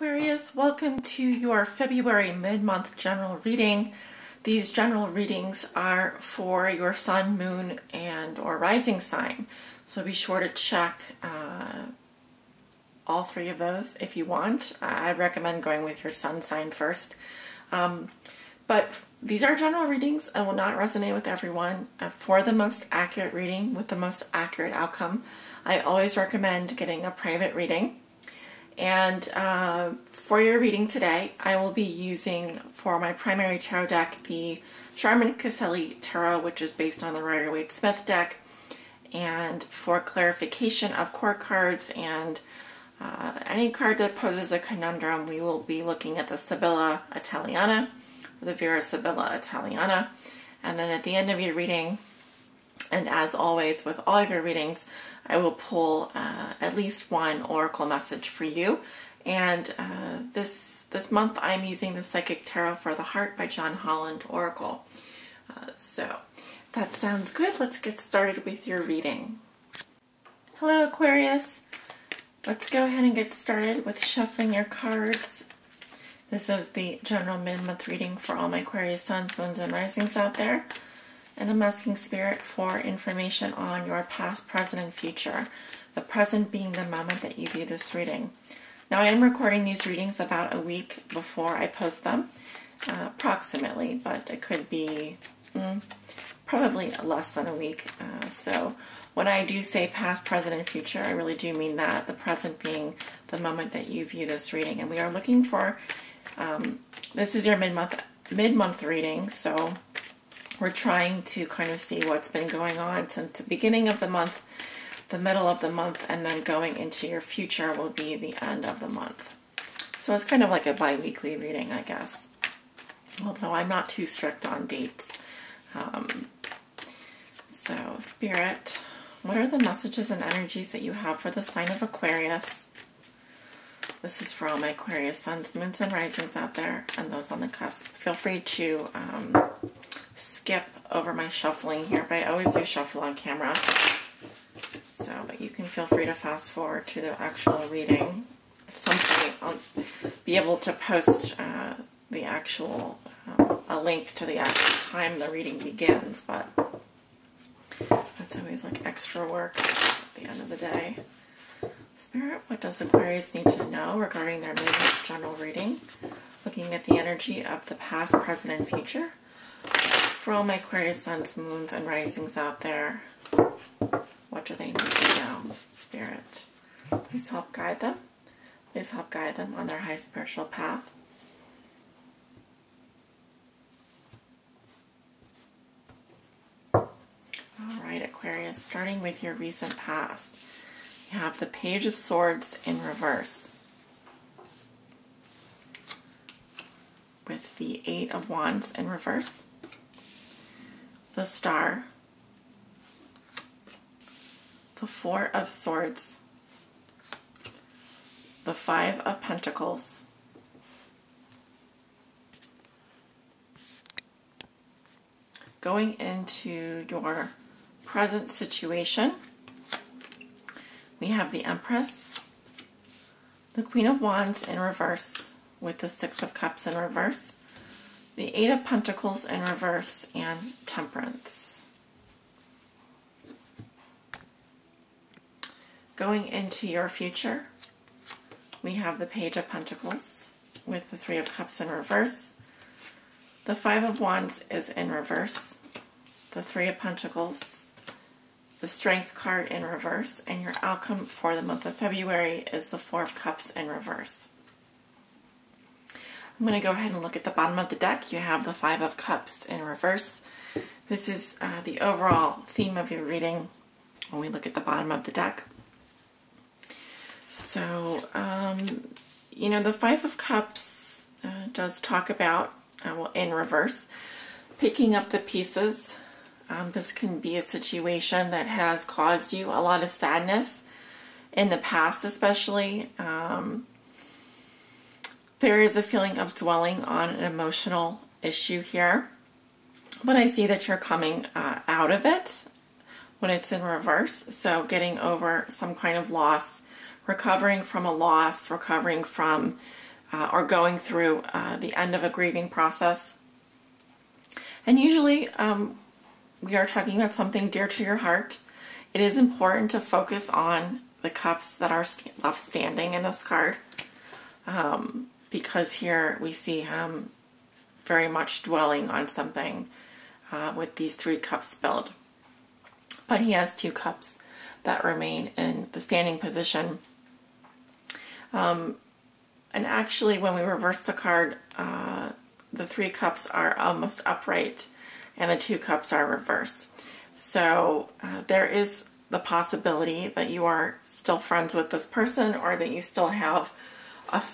Aquarius, welcome to your February mid-month general reading. These general readings are for your sun, moon, and or rising sign. So be sure to check all three of those if you want. I'd recommend going with your sun sign first. But these are general readings and will not resonate with everyone. For the most accurate reading with the most accurate outcome, I always recommend getting a private reading. And for your reading today, I will be using for my primary tarot deck the Charmin Caselli Tarot, which is based on the Rider-Waite-Smith deck. And for clarification of court cards and any card that poses a conundrum, we will be looking at the Sibilla Italiana, or the Vera Sibilla Italiana. And then at the end of your reading, and as always with all of your readings, I will pull at least one oracle message for you. And this month I'm using the Psychic Tarot for the Heart by John Holland Oracle. So that sounds good. Let's get started with your reading. Hello Aquarius. Let's go ahead and get started with shuffling your cards. This is the general mid-month reading for all my Aquarius suns, moons, and risings out there. And I'm asking Spirit for information on your past, present, and future. The present being the moment that you view this reading. Now I am recording these readings about a week before I post them, approximately, but it could be probably less than a week. So when I do say past, present, and future, I really do mean that, the present being the moment that you view this reading. And we are looking for, this is your mid-month reading, so we're trying to kind of see what's been going on since the beginning of the month, the middle of the month, and then going into your future will be the end of the month. So it's kind of like a bi-weekly reading, I guess. Although I'm not too strict on dates. So Spirit, what are the messages and energies that you have for the sign of Aquarius? This is for all my Aquarius suns, moons, and risings out there, and those on the cusp. Feel free to skip over my shuffling here, but I always do shuffle on camera. So, but you can feel free to fast forward to the actual reading. At some point, I'll be able to post the actual, a link to the actual time the reading begins, but that's always like extra work at the end of the day. Spirit, what does Aquarius need to know regarding their mid-month general reading? Looking at the energy of the past, present, and future. For all my Aquarius suns, moons, and risings out there, what do they need to know? Spirit, please help guide them. Please help guide them on their high spiritual path. All right, Aquarius, starting with your recent past. You have the Page of Swords in reverse, with the Eight of Wands in reverse, the Star, the Four of Swords, the Five of Pentacles, going into your present situation, we have the Empress, the Queen of Wands in reverse with the Six of Cups in reverse, the Eight of Pentacles in reverse, and Temperance. Going into your future, we have the Page of Pentacles with the Three of Cups in reverse, the Five of Wands is in reverse, the Three of Pentacles, the Strength card in reverse, and your outcome for the month of February is the Four of Cups in reverse. I'm going to go ahead and look at the bottom of the deck. You have the Five of Cups in reverse. This is the overall theme of your reading when we look at the bottom of the deck. So, you know, the Five of Cups does talk about, well, in reverse, picking up the pieces. This can be a situation that has caused you a lot of sadness in the past, especially. There is a feeling of dwelling on an emotional issue here, but I see that you're coming out of it when it's in reverse. So getting over some kind of loss, recovering from a loss, recovering from or going through the end of a grieving process. And usually we are talking about something dear to your heart. It is important to focus on the cups that are left standing in this card, because here we see him very much dwelling on something with these 3 cups spilled. But he has 2 cups that remain in the standing position. And actually, when we reverse the card, the 3 cups are almost upright and the 2 cups are reversed. So there is the possibility that you are still friends with this person, or that you still have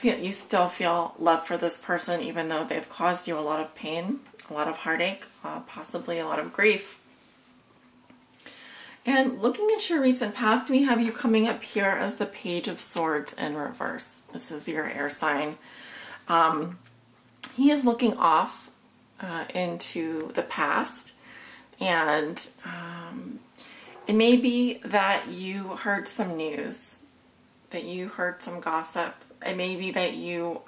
you still feel love for this person, even though they've caused you a lot of pain, a lot of heartache, possibly a lot of grief. And looking at your recent past, we have you coming up here as the Page of Swords in reverse. This is your air sign. He is looking off into the past, and it may be that you heard some news, that you heard some gossip. It may be that you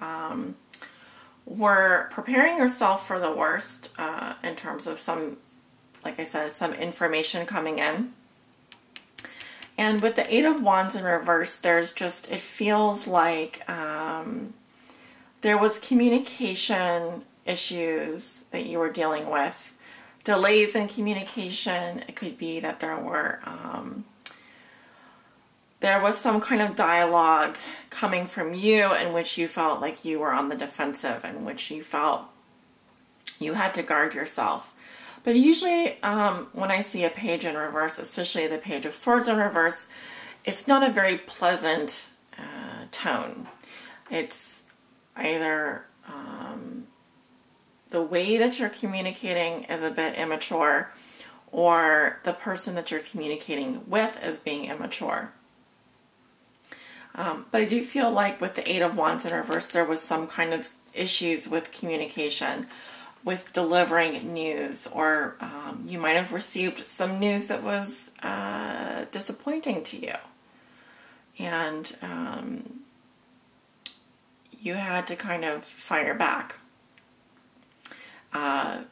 were preparing yourself for the worst in terms of some, like I said, some information coming in. And with the 8 of Wands in reverse, there's just, it feels like there was communication issues that you were dealing with. Delays in communication. It could be that there was some kind of dialogue coming from you in which you felt like you were on the defensive, in which you felt you had to guard yourself. But usually when I see a page in reverse, especially the Page of Swords in reverse, it's not a very pleasant tone. It's either the way that you're communicating is a bit immature, or the person that you're communicating with is being immature. But I do feel like with the 8 of Wands in reverse, there was some kind of issues with communication, with delivering news, or you might have received some news that was disappointing to you. And you had to kind of fire back. I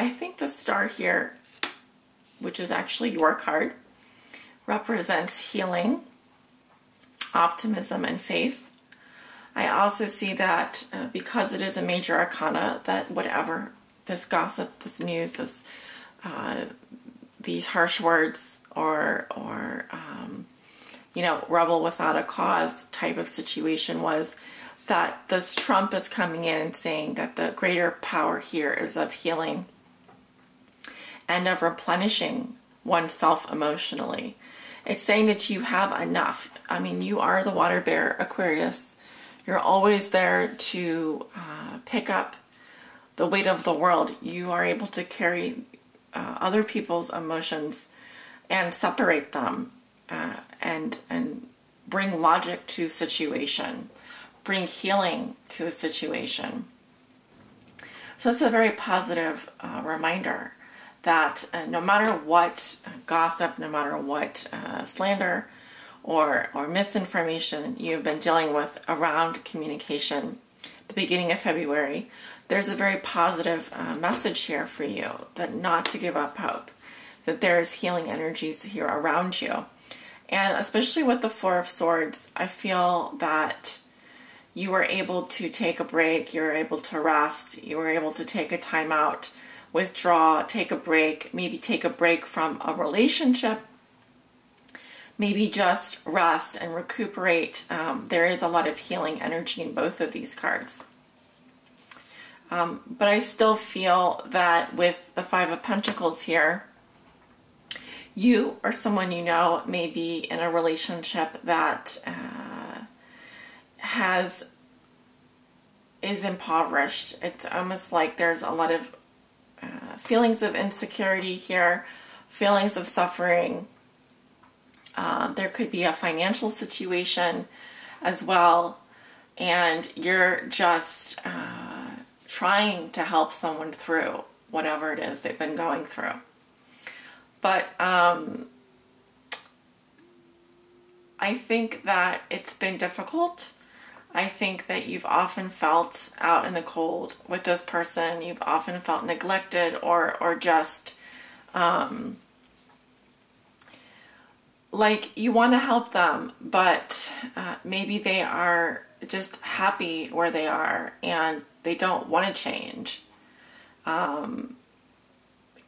think the star here, which is actually your card, represents healing, optimism, and faith. I also see that because it is a major arcana, that whatever this gossip, this news, this these harsh words, or you know, rebel without a cause type of situation was, that this trump is coming in and saying that the greater power here is of healing and of replenishing oneself emotionally. It's saying that you have enough. I mean, you are the water bearer, Aquarius. You're always there to pick up the weight of the world. You are able to carry other people's emotions and separate them, and bring logic to a situation, bring healing to a situation. So it's a very positive reminder that no matter what gossip, no matter what slander or misinformation you've been dealing with around communication at the beginning of February, there's a very positive message here for you, that not to give up hope, that there's healing energies here around you. And especially with the 4 of Swords, I feel that you were able to take a break, you were able to rest, you were able to take a time out, withdraw, take a break, maybe take a break from a relationship, maybe just rest and recuperate. There is a lot of healing energy in both of these cards. But I still feel that with the 5 of Pentacles here, you or someone you know may be in a relationship that is impoverished. It's almost like there's a lot of feelings of insecurity here, feelings of suffering. There could be a financial situation as well, and you're just trying to help someone through whatever it is they've been going through. But I think that it's been difficult. I think that you've often felt out in the cold with this person. You've often felt neglected or just like you want to help them, but maybe they are just happy where they are and they don't want to change.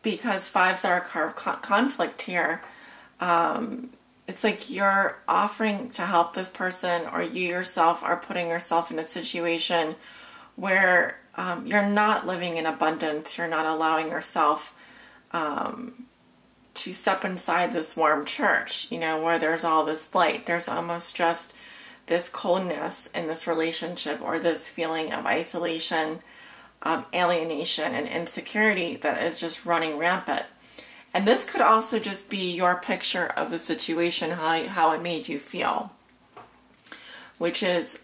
Because fives are a card of conflict here. It's like you're offering to help this person, or you yourself are putting yourself in a situation where you're not living in abundance. You're not allowing yourself to step inside this warm church, you know, where there's all this light. There's almost just this coldness in this relationship, or this feeling of isolation, alienation, and insecurity that is just running rampant. And this could also just be your picture of the situation, how it made you feel, which is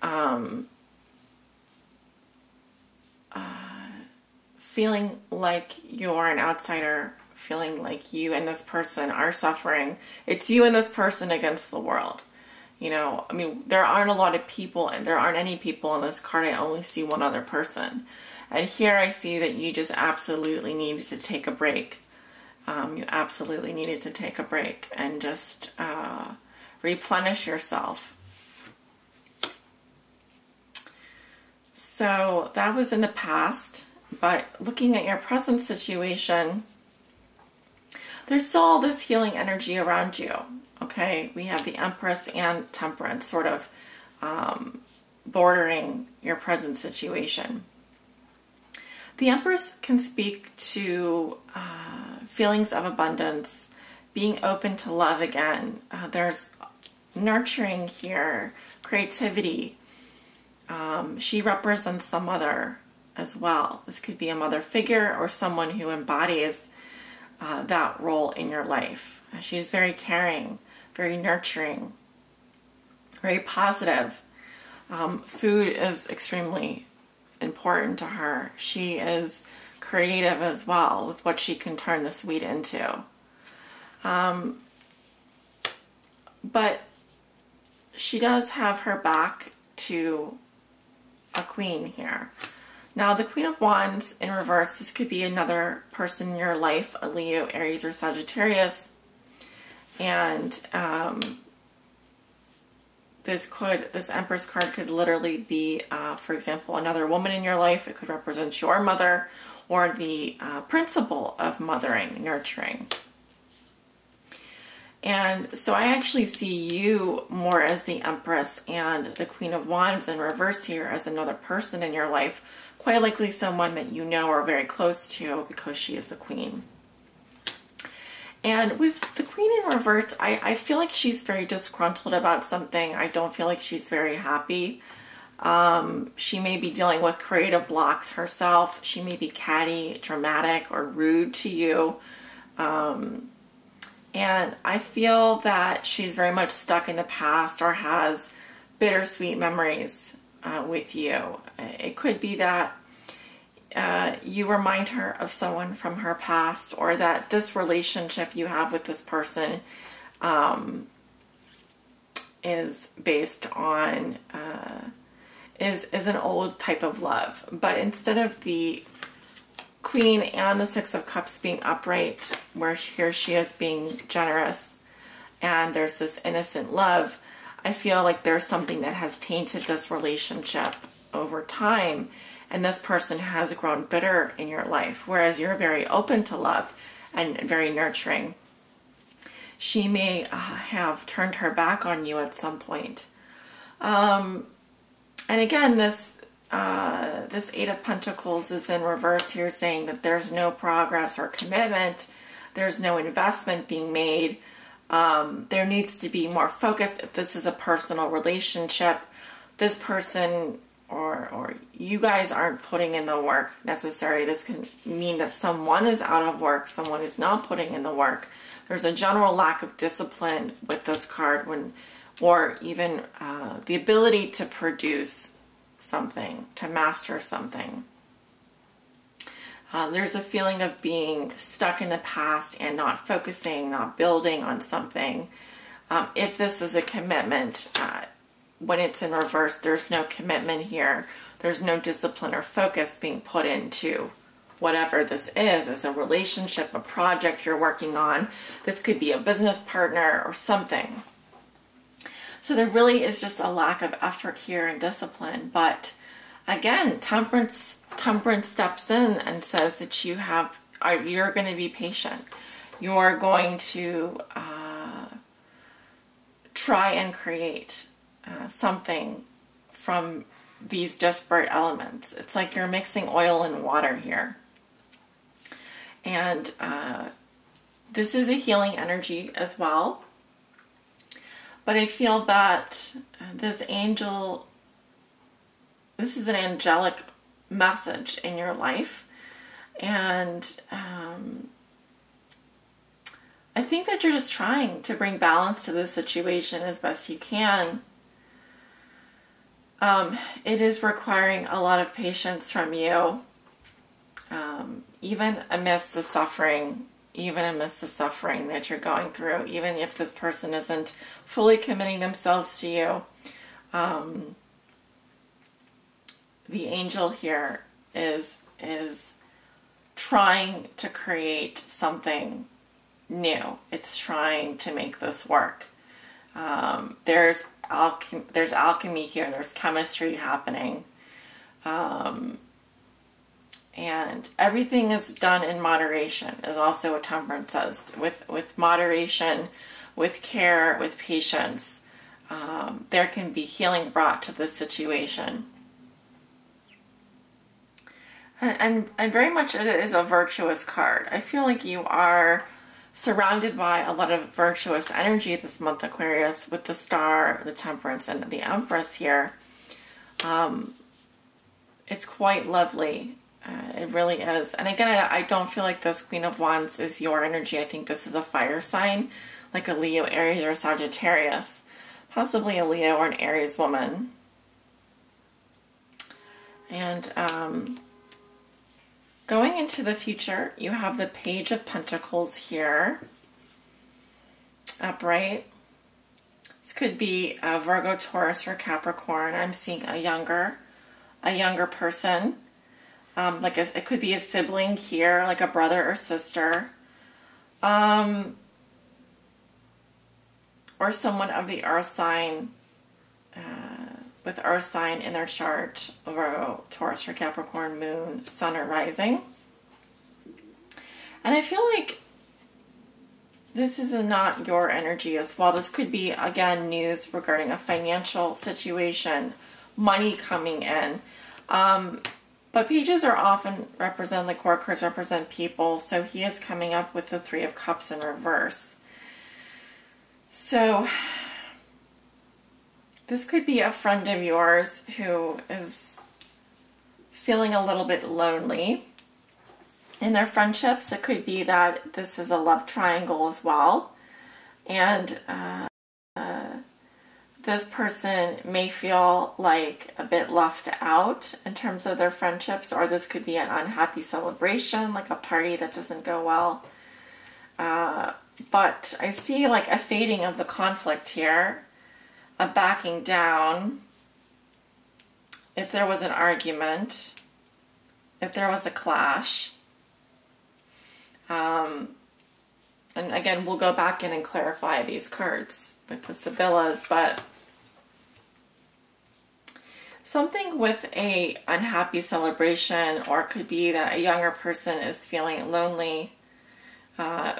feeling like you're an outsider, feeling like you and this person are suffering. It's you and this person against the world. You know, I mean, there aren't a lot of people, and there aren't any people in this card. I only see one other person. And here I see that you just absolutely needed to take a break. You absolutely needed to take a break and just replenish yourself. So that was in the past, but looking at your present situation, there's still all this healing energy around you. Okay, we have the Empress and Temperance sort of bordering your present situation. The Empress can speak to feelings of abundance, being open to love again. There's nurturing here, creativity. She represents the mother as well. This could be a mother figure or someone who embodies that role in your life. She's very caring, very nurturing, very positive. Food is extremely important to her. She is creative as well with what she can turn the sweet into. But she does have her back to a queen here. Now, the Queen of Wands in reverse, this could be another person in your life, a Leo, Aries, or Sagittarius. And this Empress card could literally be, for example, another woman in your life. It could represent your mother, or the principle of mothering, nurturing. And so I actually see you more as the Empress, and the Queen of Wands in reverse here as another person in your life, quite likely someone that you know or very close to, because she is the Queen. And with the Queen in reverse, I feel like she's very disgruntled about something. I don't feel like she's very happy. She may be dealing with creative blocks herself. She may be catty, dramatic, or rude to you. And I feel that she's very much stuck in the past, or has bittersweet memories with you. It could be that you remind her of someone from her past, or that this relationship you have with this person is based on is an old type of love. But instead of the Queen and the Six of Cups being upright, where here she is being generous and there's this innocent love, I feel like there's something that has tainted this relationship over time, and this person has grown bitter in your life, whereas you're very open to love and very nurturing. She may have turned her back on you at some point. And again, this Eight of Pentacles is in reverse here, saying that there's no progress or commitment. There's no investment being made. There needs to be more focus. If this is a personal relationship, this person or you guys aren't putting in the work necessary. This can mean that someone is out of work, someone is not putting in the work. There's a general lack of discipline with this card, or even the ability to produce something, to master something. There's a feeling of being stuck in the past and not focusing, not building on something. If this is a commitment, when it's in reverse, there's no commitment here. There's no discipline or focus being put into whatever this is a relationship, a project you're working on. This could be a business partner or something. So there really is just a lack of effort here and discipline. But again, temperance steps in and says that you're going to be patient. You're going to try and create something from these disparate elements. It's like you're mixing oil and water here. And this is a healing energy as well. But I feel that this is an angelic message in your life. And I think that you're just trying to bring balance to this situation as best you can. It is requiring a lot of patience from you, even amidst the suffering that you're going through, even if this person isn't fully committing themselves to you. The angel here is trying to create something new. It's trying to make this work. There's alchemy here. There's chemistry happening. And everything is done in moderation, is also what temperance says. With moderation, with care, with patience, there can be healing brought to this situation. And very much it is a virtuous card. I feel like you are surrounded by a lot of virtuous energy this month, Aquarius, with the Star, the Temperance, and the Empress here. It's quite lovely. It really is. And again, I don't feel like this Queen of Wands is your energy. I think this is a fire sign, like a Leo, Aries, or Sagittarius. Possibly a Leo or an Aries woman. And going into the future, you have the Page of Pentacles here, upright. This could be a Virgo, Taurus, or Capricorn. I'm seeing a younger person. It could be a sibling here, like a brother or sister. Or someone of the earth sign, with earth sign in their chart, Virgo, Taurus, or Capricorn, moon, sun, or rising. And I feel like this is not your energy as well. This could be, again, news regarding a financial situation, money coming in. But pages are often represent, the court cards represent people, so he is coming up with the Three of Cups in reverse. So this could be a friend of yours who is feeling a little bit lonely in their friendships. It could be that this is a love triangle as well. And this person may feel like a bit left out in terms of their friendships, or this could be an unhappy celebration, like a party that doesn't go well. But I see like a fading of the conflict here, a backing down. If there was an argument, if there was a clash. And again, we'll go back in and clarify these cards with the Sibyllas, but something with a unhappy celebration, or it could be that a younger person is feeling lonely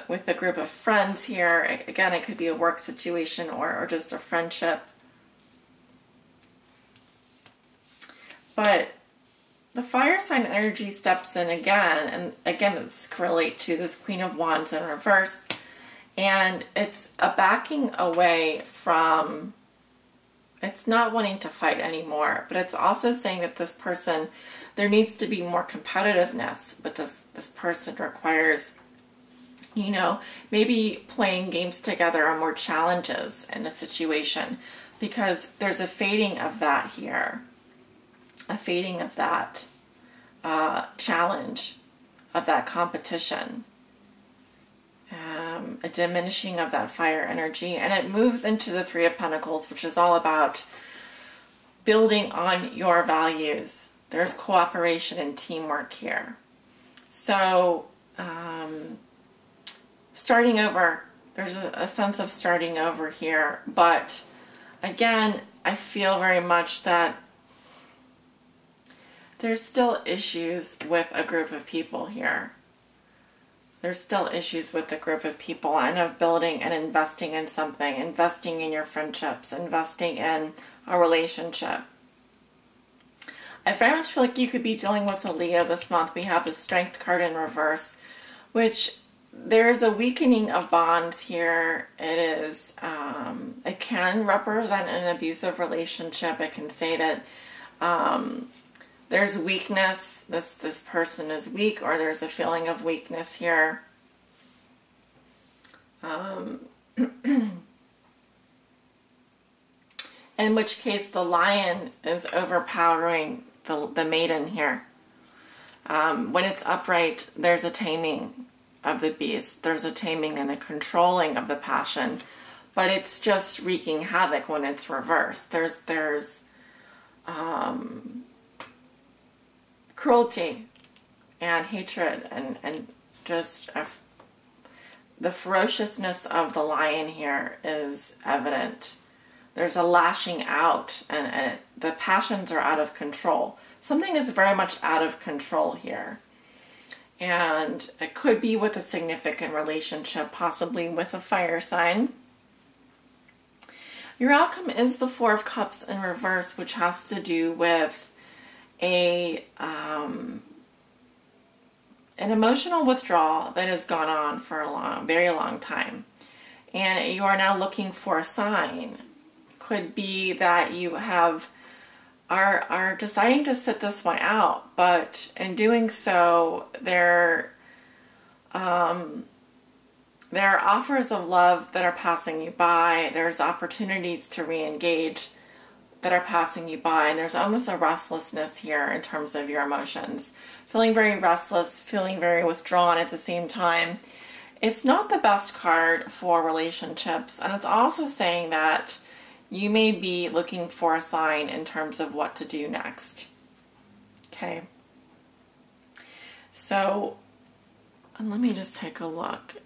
with a group of friends here. Again, it could be a work situation or just a friendship. But the fire sign energy steps in again, and again, this can relate to this Queen of Wands in reverse. And it's a backing away from, it's not wanting to fight anymore, but it's also saying that this person, there needs to be more competitiveness with this person. Requires, you know, maybe playing games together or more challenges in the situation, because there's a fading of that here, a fading of that challenge, of that competition. A diminishing of that fire energy, and it moves into the Three of Pentacles, which is all about building on your values. There's cooperation and teamwork here. So, starting over, there's a sense of starting over here. But again, I feel very much that there's still issues with a group of people here. There's still issues with a group of people, and of building and investing in something, investing in your friendships, investing in a relationship. I very much feel like you could be dealing with a Leo this month. We have the Strength card in reverse, which there's a weakening of bonds here. It can represent an abusive relationship. It can say that there's weakness. This person is weak, or there's a feeling of weakness here. In which case the lion is overpowering the maiden here. When it's upright, there's a taming of the beast. There's a taming and a controlling of the passion. But it's just wreaking havoc when it's reversed. There's cruelty and hatred and just the ferociousness of the lion here is evident. There's a lashing out, and the passions are out of control. Something is very much out of control here. And it could be with a significant relationship, possibly with a fire sign. Your outcome is the Four of Cups in reverse, which has to do with an emotional withdrawal that has gone on for a very long time. And you are now looking for a sign. Could be that you are deciding to sit this one out, but in doing so, there are offers of love that are passing you by. There's opportunities to re-engage that are passing you by, and there's almost a restlessness here in terms of your emotions. Feeling very restless, feeling very withdrawn at the same time. It's not the best card for relationships, and it's also saying that you may be looking for a sign in terms of what to do next. Okay. So, and let me just take a look.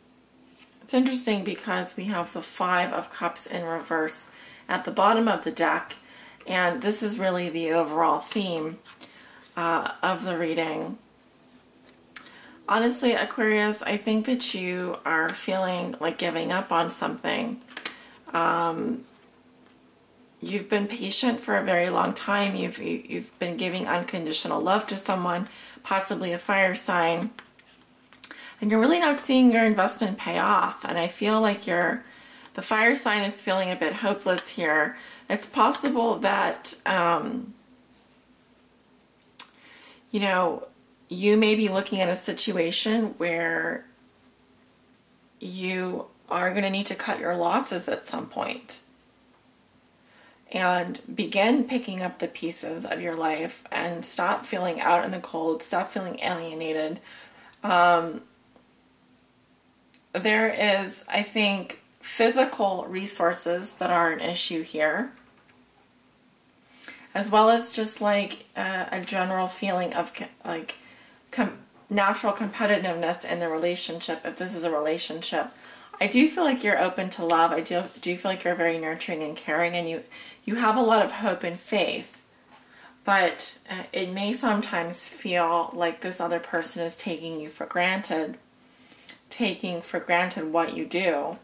It's interesting because we have the Five of Cups in reverse at the bottom of the deck, and this is really the overall theme of the reading. Honestly, Aquarius, I think that you are feeling like giving up on something. You've been patient for a very long time. You've been giving unconditional love to someone, possibly a fire sign, and you're really not seeing your investment pay off. And I feel like the fire sign is feeling a bit hopeless here. It's possible that you may be looking at a situation where you are going to need to cut your losses at some point and begin picking up the pieces of your life and stop feeling out in the cold, stop feeling alienated. There is, I think, physical resources that are an issue here, as well as just like a general feeling of like natural competitiveness in the relationship, if this is a relationship. I do feel like you're open to love. I do feel like you're very nurturing and caring, and you have a lot of hope and faith, but it may sometimes feel like this other person is taking you for granted, taking for granted what you do,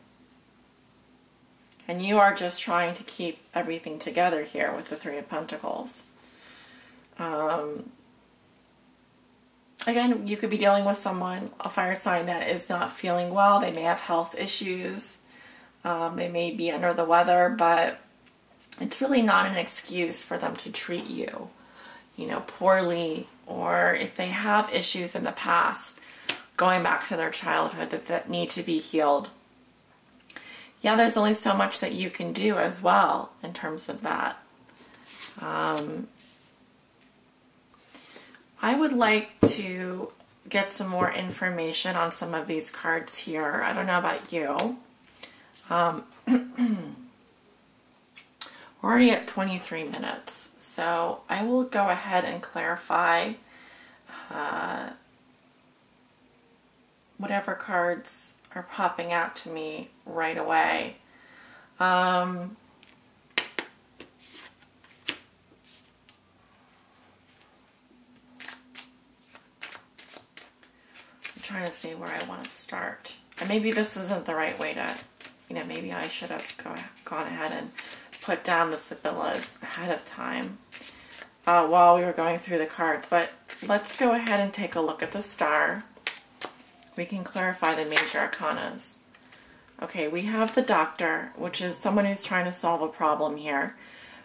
and you are just trying to keep everything together here with the Three of Pentacles. Again, you could be dealing with someone, a fire sign, that is not feeling well. They may have health issues. They may be under the weather, but it's really not an excuse for them to treat you, poorly, or if they have issues in the past, going back to their childhood that need to be healed. Yeah, there's only so much that you can do as well in terms of that. I would like to get some more information on some of these cards here. I don't know about you. We're already at 23 minutes, so I will go ahead and clarify whatever cards are popping out to me right away. I'm trying to see where I want to start. And maybe this isn't the right way to, maybe I should have gone ahead and put down the Sibillas ahead of time while we were going through the cards. But let's go ahead and take a look at the star. We can clarify the major arcanas. Okay, we have the Doctor, which is someone who's trying to solve a problem here.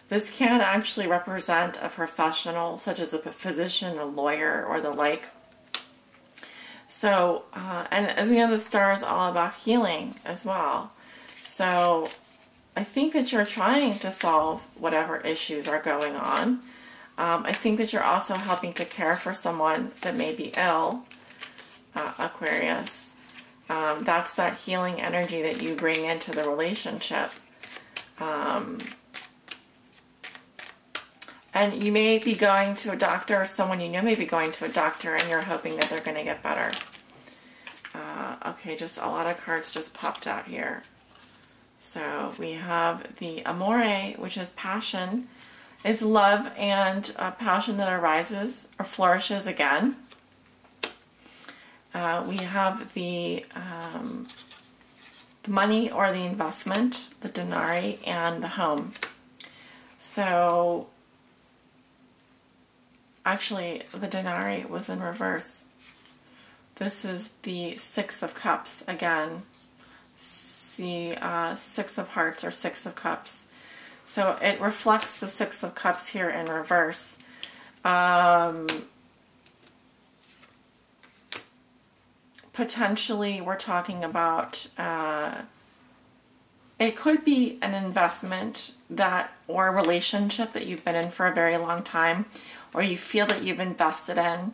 This can actually represent a professional, such as a physician, a lawyer, or the like. So, and as we know, the star is all about healing as well. So, I think that you're trying to solve whatever issues are going on. I think that you're also helping to care for someone that may be ill, Aquarius. That's that healing energy that you bring into the relationship. And you may be going to a doctor, or someone you know may be going to a doctor, and you're hoping that they're going to get better. Okay, just a lot of cards just popped out here. So we have the Amore, which is passion. It's love and passion that arises or flourishes again. We have the money or the investment, the denari, and the home. So actually the denari was in reverse. This is the Six of Cups again. See, Six of Hearts or Six of Cups. So it reflects the Six of Cups here in reverse. Potentially we're talking about, it could be an investment that, or a relationship that you've been in for a very long time, or you feel that you've invested in.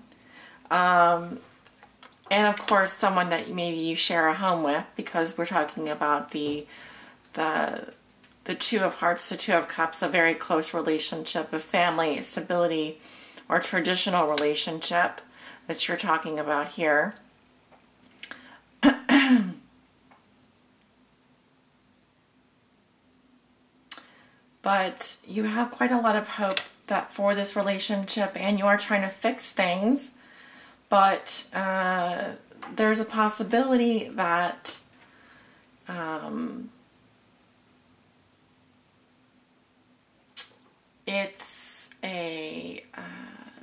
And of course, someone that maybe you share a home with, because we're talking about the Two of Hearts, the Two of Cups, a very close relationship of family, stability, or traditional relationship that you're talking about here. But you have quite a lot of hope that for this relationship, and you are trying to fix things, but there's a possibility that it's a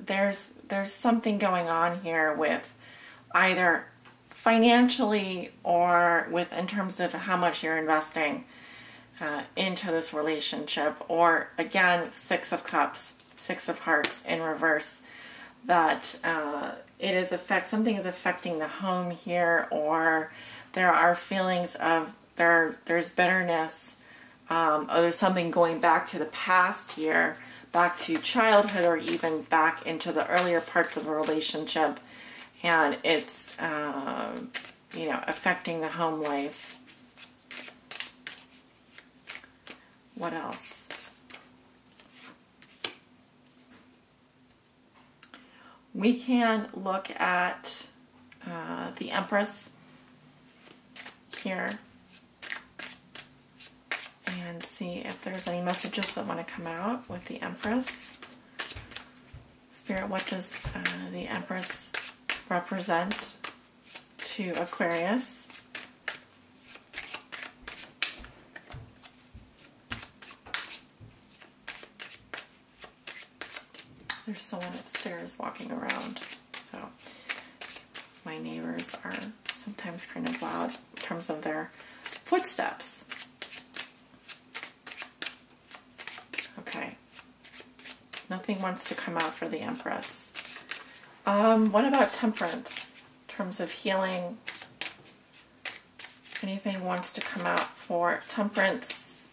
there's something going on here with either financially or with in terms of how much you're investing into this relationship, or again, Six of Cups, Six of Hearts in reverse, that it is something is affecting the home here, or there are feelings of there's bitterness, or there's something going back to the past here, back to childhood, or even back into the earlier parts of a relationship, and it's affecting the home life. What else? We can look at the Empress here and see if there's any messages that want to come out with the Empress. Spirit, what does the Empress represent to Aquarius? There's someone upstairs walking around, so my neighbors are sometimes kind of loud in terms of their footsteps. Okay, nothing wants to come out for the Empress. What about Temperance in terms of healing? Anything wants to come out for Temperance,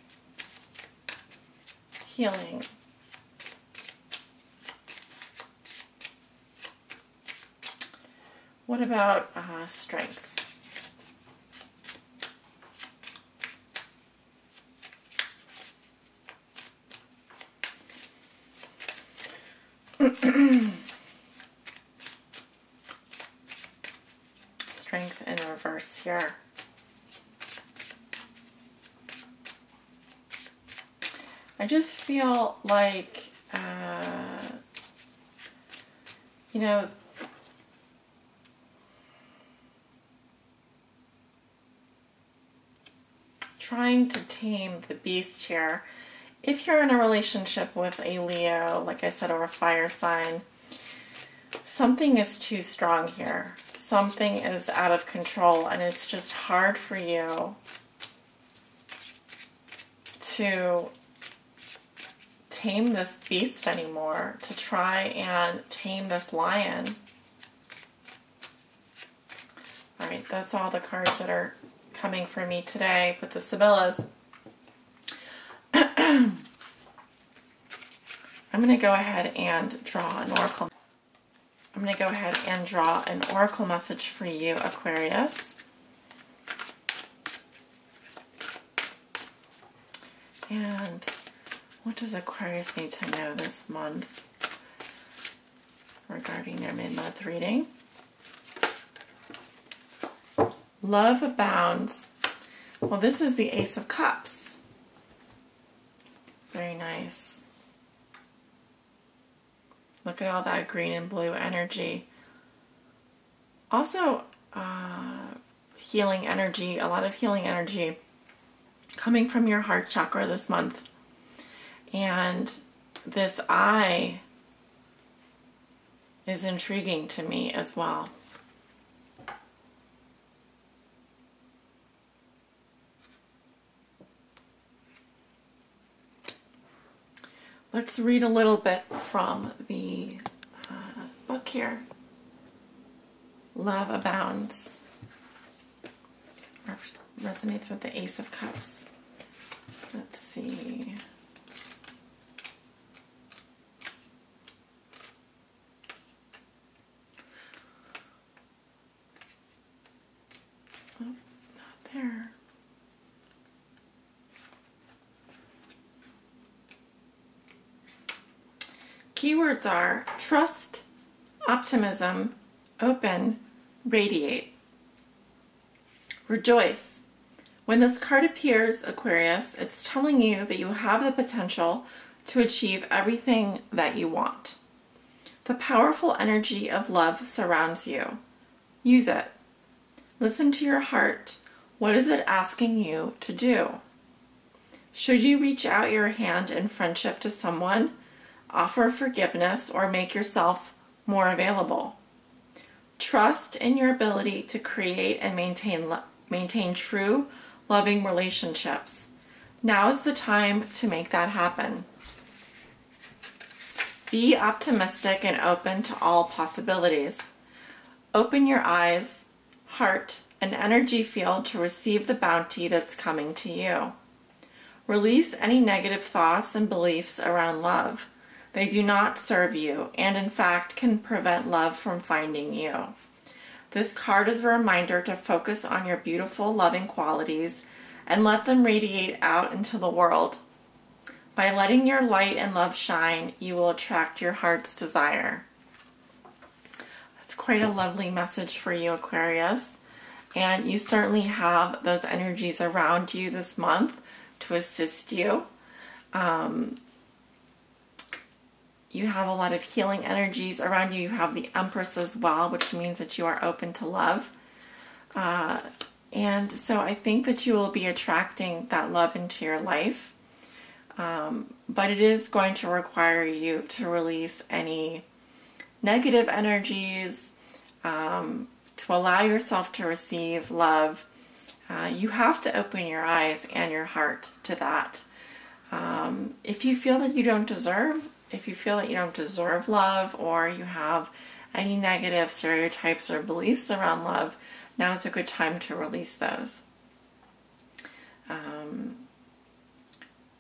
healing? What about Strength? Strength in reverse here. I just feel like, you know, trying to tame the beast here. If you're in a relationship with a Leo, like I said, or a fire sign, something is too strong here. Something is out of control, and it's just hard for you to tame this beast anymore, to try and tame this lion. All right, that's all the cards that are coming for me today with the Sibyllas. I'm going to go ahead and draw an oracle. I'm going to go ahead and draw an oracle message for you, Aquarius. And what does Aquarius need to know this month regarding their mid-month reading? Love abounds. Well, this is the Ace of Cups. Very nice. Look at all that green and blue energy. Also, healing energy, a lot of healing energy coming from your heart chakra this month. And this eye is intriguing to me as well. Let's read a little bit from the book here. Love abounds. Resonates with the Ace of Cups. Let's see. Oh, not there. Keywords are trust, optimism, open, radiate. Rejoice. When this card appears, Aquarius, it's telling you that you have the potential to achieve everything that you want. The powerful energy of love surrounds you. Use it. Listen to your heart. What is it asking you to do? Should you reach out your hand in friendship to someone, offer forgiveness, or make yourself more available? Trust in your ability to create and maintain true, loving relationships. Now is the time to make that happen. Be optimistic and open to all possibilities. Open your eyes, heart, and energy field to receive the bounty that's coming to you. Release any negative thoughts and beliefs around love. They do not serve you, and in fact can prevent love from finding you. This card is a reminder to focus on your beautiful, loving qualities and let them radiate out into the world. By letting your light and love shine, you will attract your heart's desire. That's quite a lovely message for you, Aquarius. And you certainly have those energies around you this month to assist you. You have a lot of healing energies around you. You have the Empress as well, which means that you are open to love. And so I think that you will be attracting that love into your life. But it is going to require you to release any negative energies, to allow yourself to receive love. You have to open your eyes and your heart to that. If you feel that you don't deserve love, or you have any negative stereotypes or beliefs around love, now is a good time to release those.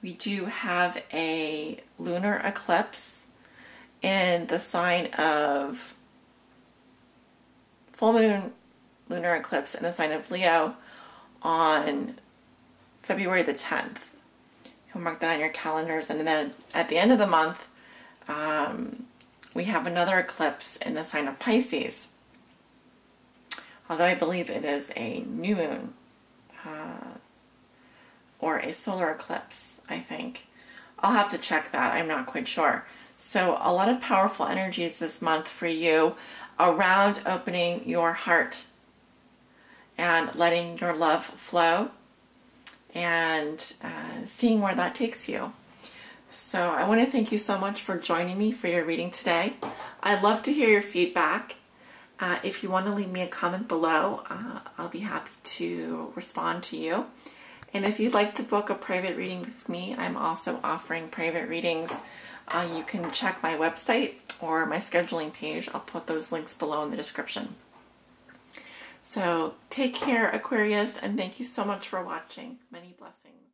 We do have a lunar eclipse in the sign of full moon lunar eclipse in the sign of Leo on February the 10th. You can mark that on your calendars, and then at the end of the month, we have another eclipse in the sign of Pisces. Although I believe it is a new moon or a solar eclipse, I think. I'll have to check that. I'm not quite sure. So a lot of powerful energies this month for you around opening your heart and letting your love flow and seeing where that takes you. So I want to thank you so much for joining me for your reading today. I'd love to hear your feedback. If you want to leave me a comment below, I'll be happy to respond to you. And if you'd like to book a private reading with me, I'm also offering private readings. You can check my website or my scheduling page. I'll put those links below in the description. So take care, Aquarius, and thank you so much for watching. Many blessings.